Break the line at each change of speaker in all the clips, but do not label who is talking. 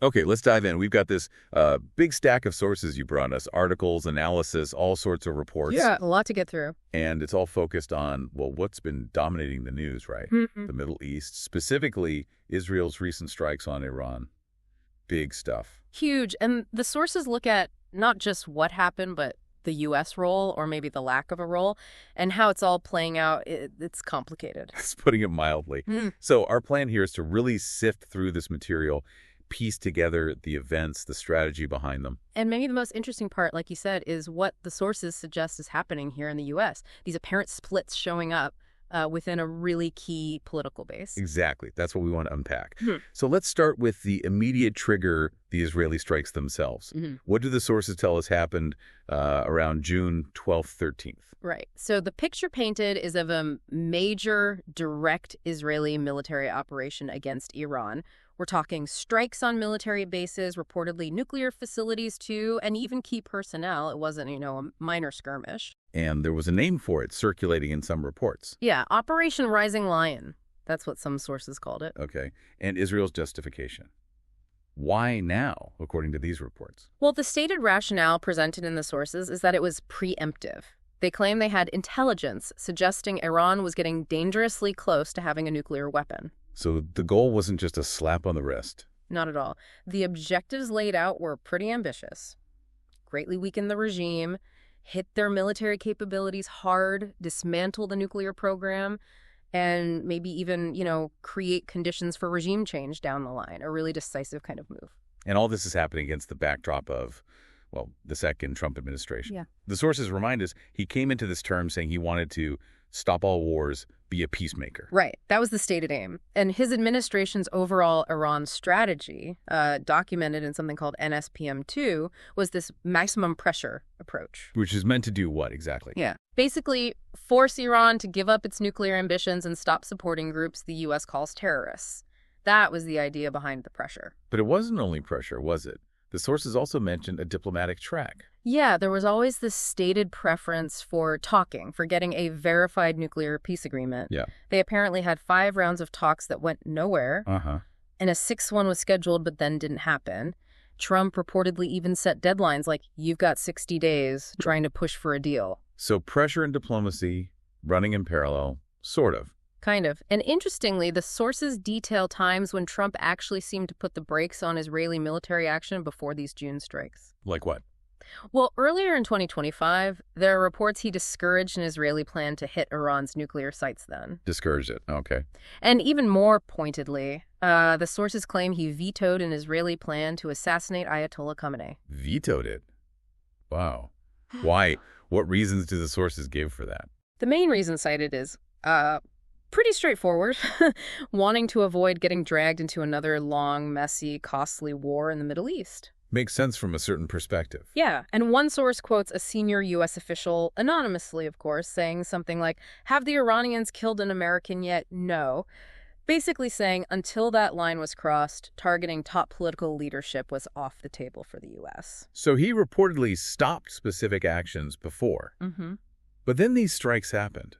Okay, let's dive in. We've got this big stack of sources you brought us, articles, analysis, all sorts of reports.
Yeah, a lot to get through.
And it's all focused on, well, what's been dominating the news, right?
Mhm.
The Middle East, specifically Israel's recent strikes on Iran. Big stuff.
Huge. And the sources look at not just what happened, but the U.S. role, or maybe the lack of a role, and how it's all playing out. It's complicated.
That's putting it mildly.
Mm.
So our plan here is to really sift through this material, piece together the events, the strategy behind them.
And maybe the most interesting part, like you said, is what the sources suggest is happening here in the U.S. These apparent splits showing up within a really key political base.
Exactly. That's what we want to unpack.
Hmm.
So let's start with the immediate trigger, the Israeli strikes themselves.
Mhm.
What do the sources tell us happened around June 12th, 13th?
Right. So the picture painted is of a major direct Israeli military operation against Iran. We're talking strikes on military bases, reportedly nuclear facilities too, and even key personnel. It wasn't, a minor skirmish.
And there was a name for it circulating in some reports.
Yeah, Operation Rising Lion. That's what some sources called it.
Okay. And Israel's justification. Why now, according to these reports?
Well, the stated rationale presented in the sources is that it was preemptive. They claim they had intelligence suggesting Iran was getting dangerously close to having a nuclear weapon.
So the goal wasn't just a slap on the wrist.
Not at all. The objectives laid out were pretty ambitious. Greatly weaken the regime, hit their military capabilities hard, dismantle the nuclear program, and maybe even, create conditions for regime change down the line, a really decisive kind of move.
And all this is happening against the backdrop of, well, the second Trump administration.
Yeah.
The sources remind us he came into this term saying he wanted to stop all wars, be a peacemaker.
Right. That was the stated aim. And his administration's overall Iran strategy, documented in something called NSPM2, was this maximum pressure approach.
Which is meant to do what exactly?
Yeah. Basically, force Iran to give up its nuclear ambitions and stop supporting groups the U.S. calls terrorists. That was the idea behind the pressure.
But it wasn't only pressure, was it? The sources also mentioned a diplomatic track.
Yeah, there was always this stated preference for talking, for getting a verified nuclear peace agreement.
Yeah.
They apparently had 5 rounds of talks that went nowhere, and a 6th one was scheduled but then didn't happen. Trump reportedly even set deadlines like, you've got 60 days trying to push for a deal.
So pressure and diplomacy running in parallel, sort of.
Kind of. And interestingly, the sources detail times when Trump actually seemed to put the brakes on Israeli military action before these June strikes.
Like what?
Well, earlier in 2025, there are reports he discouraged an Israeli plan to hit Iran's nuclear sites then.
Discouraged it. Okay.
And even more pointedly, the sources claim he vetoed an Israeli plan to assassinate Ayatollah Khamenei.
Vetoed it. Wow. Why? What reasons do the sources give for that?
The main reason cited is pretty straightforward, wanting to avoid getting dragged into another long, messy, costly war in the Middle East.
Makes sense from a certain perspective.
Yeah, and one source quotes a senior U.S. official, anonymously, of course, saying something like, have the Iranians killed an American yet? No. Basically saying until that line was crossed, targeting top political leadership was off the table for the U.S.
So he reportedly stopped specific actions before. But then these strikes happened.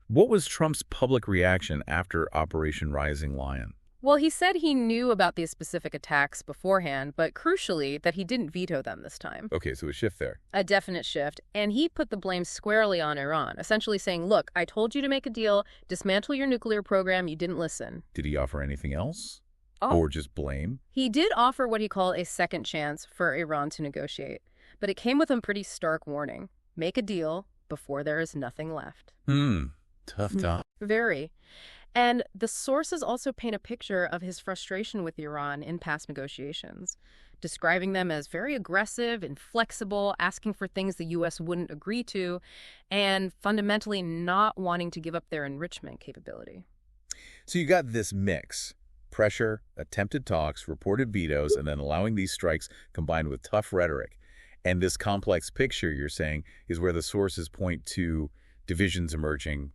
What was Trump's public reaction after Operation Rising Lion?
Well, he said he knew about these specific attacks beforehand, but crucially, that he didn't veto them this time.
Okay, so a shift there.
A definite shift. And he put the blame squarely on Iran, essentially saying, look, I told you to make a deal, dismantle your nuclear program, you didn't listen.
Did he offer anything else?
Oh.
Or just blame?
He did offer what he called a second chance for Iran to negotiate, but it came with a pretty stark warning. Make a deal before there is nothing left.
Tough talk.
Very. And the sources also paint a picture of his frustration with Iran in past negotiations, describing them as very aggressive, inflexible, asking for things the U.S. wouldn't agree to, and fundamentally not wanting to give up their enrichment capability.
So you got this mix. Pressure, attempted talks, reported vetoes, and then allowing these strikes combined with tough rhetoric. And this complex picture, you're saying, is where the sources point to divisions emerging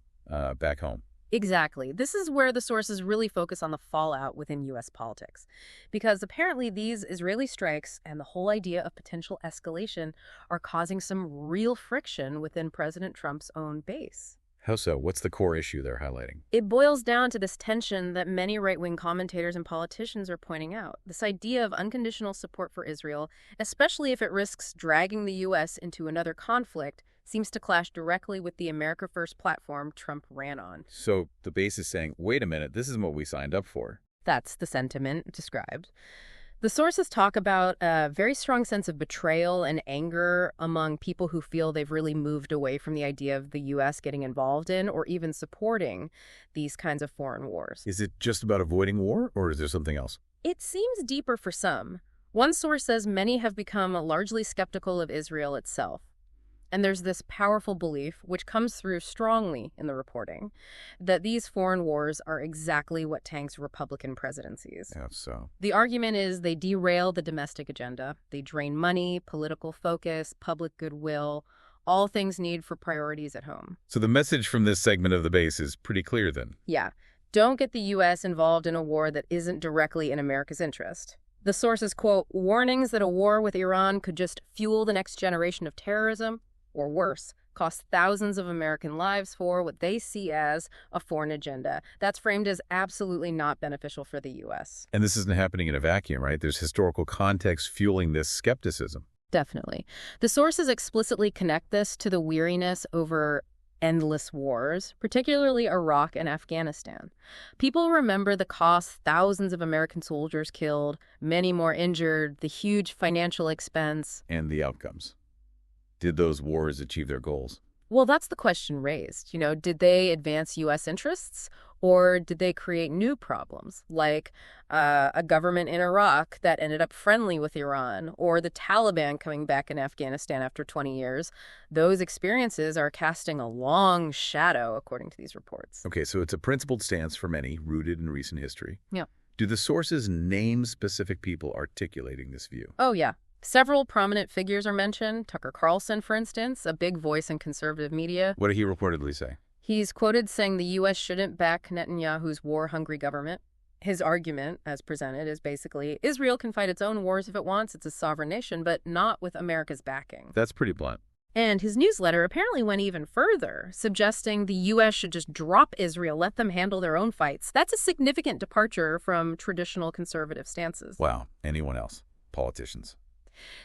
back home.
Exactly. This is where the sources really focus on the fallout within U.S. politics. Because apparently these Israeli strikes and the whole idea of potential escalation are causing some real friction within President Trump's own base.
How so? What's the core issue they're highlighting?
It boils down to this tension that many right-wing commentators and politicians are pointing out. This idea of unconditional support for Israel, especially if it risks dragging the U.S. into another conflict, seems to clash directly with the America First platform Trump ran on.
So the base is saying, wait a minute, this isn't what we signed up for.
That's the sentiment described. The sources talk about a very strong sense of betrayal and anger among people who feel they've really moved away from the idea of the U.S. getting involved in or even supporting these kinds of foreign wars.
Is it just about avoiding war, or is there something else?
It seems deeper for some. One source says many have become largely skeptical of Israel itself. And there's this powerful belief, which comes through strongly in the reporting, that these foreign wars are exactly what tanks Republican presidencies.
Yeah, so.
The argument is they derail the domestic agenda. They drain money, political focus, public goodwill, all things needed for priorities at home.
So the message from this segment of the base is pretty clear then.
Yeah. Don't get the U.S. involved in a war that isn't directly in America's interest. The sources quote warnings that a war with Iran could just fuel the next generation of terrorism, or worse, cost thousands of American lives for what they see as a foreign agenda. That's framed as absolutely not beneficial for the U.S.
And this isn't happening in a vacuum, right? There's historical context fueling this skepticism.
Definitely. The sources explicitly connect this to the weariness over endless wars, particularly Iraq and Afghanistan. People remember the costs, thousands of American soldiers killed, many more injured, the huge financial expense.
And the outcomes. Did those wars achieve their goals?
Well, that's the question raised. Did they advance U.S. interests, or did they create new problems, like a government in Iraq that ended up friendly with Iran, or the Taliban coming back in Afghanistan after 20 years? Those experiences are casting a long shadow, according to these reports.
Okay, so it's a principled stance for many, rooted in recent history.
Yeah.
Do the sources name specific people articulating this view?
Oh, yeah. Several prominent figures are mentioned. Tucker Carlson, for instance, a big voice in conservative media.
What did he reportedly say?
He's quoted saying the U.S. shouldn't back Netanyahu's war-hungry government. His argument, as presented, is basically Israel can fight its own wars if it wants. It's a sovereign nation, but not with America's backing.
That's pretty blunt.
And his newsletter apparently went even further, suggesting the U.S. should just drop Israel, let them handle their own fights. That's a significant departure from traditional conservative stances.
Wow. Anyone else? Politicians.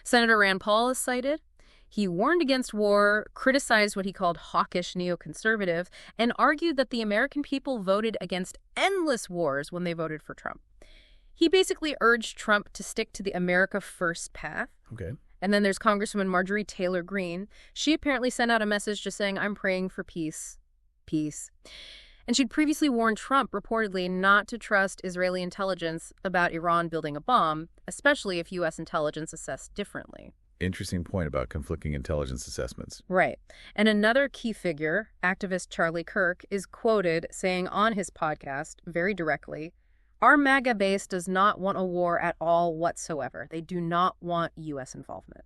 Senator Rand Paul is cited. He warned against war, criticized what he called hawkish neoconservative, and argued that the American people voted against endless wars when they voted for Trump. He basically urged Trump to stick to the America First path.
Okay.
And then there's Congresswoman Marjorie Taylor Greene. She apparently sent out a message just saying, I'm praying for peace. Peace. And she'd previously warned Trump, reportedly, not to trust Israeli intelligence about Iran building a bomb, especially if U.S. intelligence assessed differently.
Interesting point about conflicting intelligence assessments.
Right. And another key figure, activist Charlie Kirk, is quoted saying on his podcast, very directly, our MAGA base does not want a war at all whatsoever. They do not want U.S. involvement.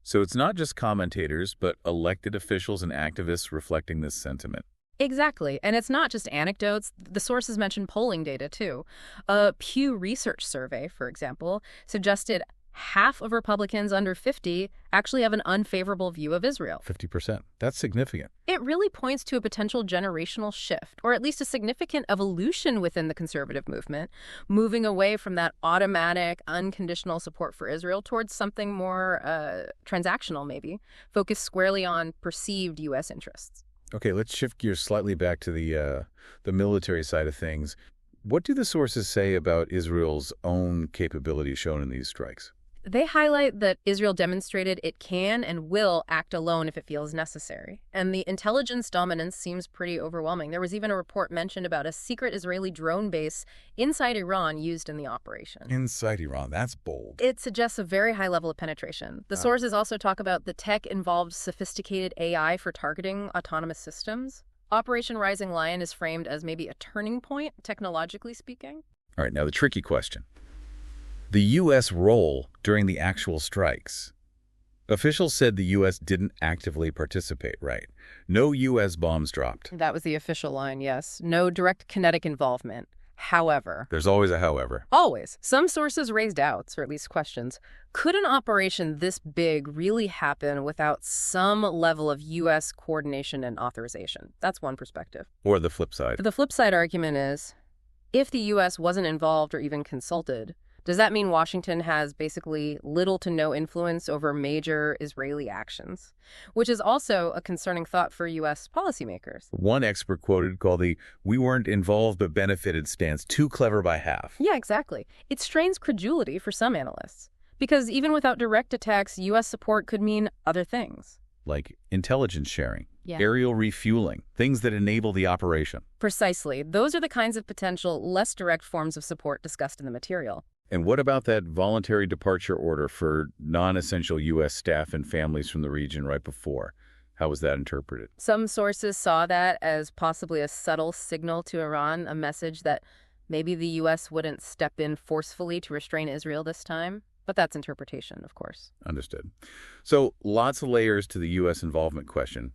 So it's not just commentators, but elected officials and activists reflecting this sentiment.
Exactly. And it's not just anecdotes. The sources mention polling data, too. A Pew Research survey, for example, suggested half of Republicans under 50 actually have an unfavorable view of Israel.
50%. That's significant.
It really points to a potential generational shift, or at least a significant evolution within the conservative movement, moving away from that automatic, unconditional support for Israel towards something more transactional, maybe, focused squarely on perceived U.S. interests.
Okay, let's shift gears slightly back to the military side of things. What do the sources say about Israel's own capabilities shown in these strikes?
They highlight that Israel demonstrated it can and will act alone if it feels necessary. And the intelligence dominance seems pretty overwhelming. There was even a report mentioned about a secret Israeli drone base inside Iran used in the operation.
Inside Iran, that's bold.
It suggests a very high level of penetration. The sources also talk about the tech involved sophisticated AI for targeting autonomous systems. Operation Rising Lion is framed as maybe a turning point, technologically speaking.
All right, now the tricky question. The U.S. role during the actual strikes. Officials said the U.S. didn't actively participate, right? No U.S. bombs dropped.
That was the official line, yes. No direct kinetic involvement. However,
There's always a however.
always, some sources raised doubts, or at least questions. Could an operation this big really happen without some level of U.S. coordination and authorization? That's one perspective.
Or the flip side.
But the flip side argument is, if the U.S. wasn't involved or even consulted, does that mean Washington has basically little to no influence over major Israeli actions? Which is also a concerning thought for U.S. policymakers.
One expert quoted called the "we weren't involved but benefited" stance too clever by half.
Yeah, exactly. It strains credulity for some analysts. Because even without direct attacks, U.S. support could mean other things.
Like intelligence sharing,
Yeah.
aerial refueling, things that enable the operation.
Precisely. Those are the kinds of potential, less direct forms of support discussed in the material.
And what about that voluntary departure order for non-essential U.S. staff and families from the region right before? How was that interpreted?
Some sources saw that as possibly a subtle signal to Iran, a message that maybe the U.S. wouldn't step in forcefully to restrain Israel this time. But that's interpretation, of course.
Understood. So lots of layers to the U.S. involvement question.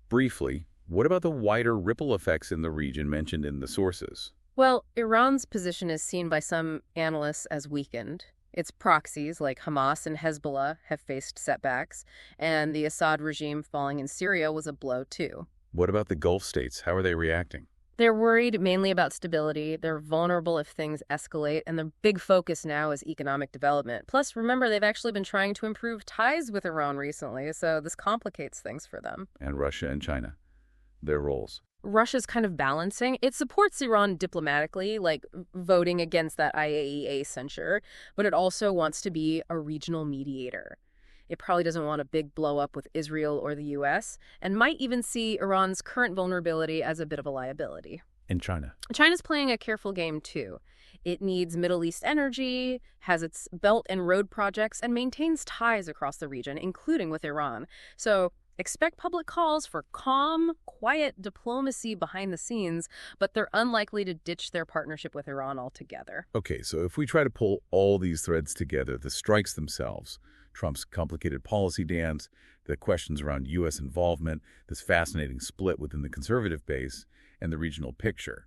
Briefly, what about the wider ripple effects in the region mentioned in the sources?
Well, Iran's position is seen by some analysts as weakened. Its proxies, like Hamas and Hezbollah, have faced setbacks, and the Assad regime falling in Syria was a blow, too.
What about the Gulf states? How are they reacting?
They're worried mainly about stability. They're vulnerable if things escalate, and the big focus now is economic development. Plus, remember, they've actually been trying to improve ties with Iran recently, so this complicates things for them.
And Russia and China, their roles.
Russia's kind of balancing. It supports Iran diplomatically, like voting against that IAEA censure, but it also wants to be a regional mediator. It probably doesn't want a big blow-up with Israel or the U.S., and might even see Iran's current vulnerability as a bit of a liability.
And China.
China's playing a careful game, too. It needs Middle East energy, has its Belt and Road projects, and maintains ties across the region, including with Iran. So expect public calls for calm, quiet diplomacy behind the scenes, but they're unlikely to ditch their partnership with Iran altogether.
Okay, so if we try to pull all these threads together, the strikes themselves, Trump's complicated policy dance, the questions around U.S. involvement, this fascinating split within the conservative base, and the regional picture.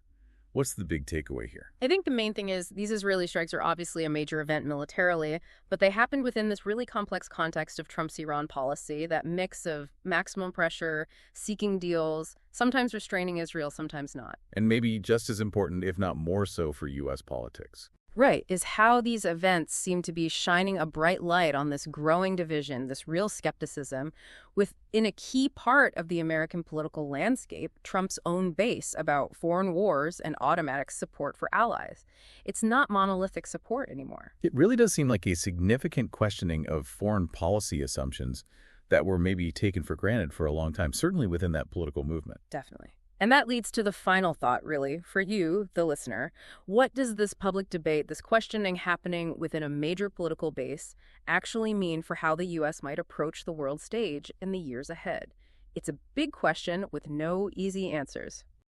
What's the big takeaway here?
I think the main thing is these Israeli strikes are obviously a major event militarily, but they happened within this really complex context of Trump's Iran policy, that mix of maximum pressure, seeking deals, sometimes restraining Israel, sometimes not.
And maybe just as important, if not more so, for U.S. politics.
Right, is how these events seem to be shining a bright light on this growing division, this real skepticism, within a key part of the American political landscape, Trump's own base about foreign wars and automatic support for allies. It's not monolithic support anymore.
It really does seem like a significant questioning of foreign policy assumptions that were maybe taken for granted for a long time, certainly within that political movement.
Definitely. And that leads to the final thought, really, for you, the listener. What does this public debate, this questioning happening within a major political base, actually mean for how the U.S. might approach the world stage in the years ahead? It's a big question with no easy answers.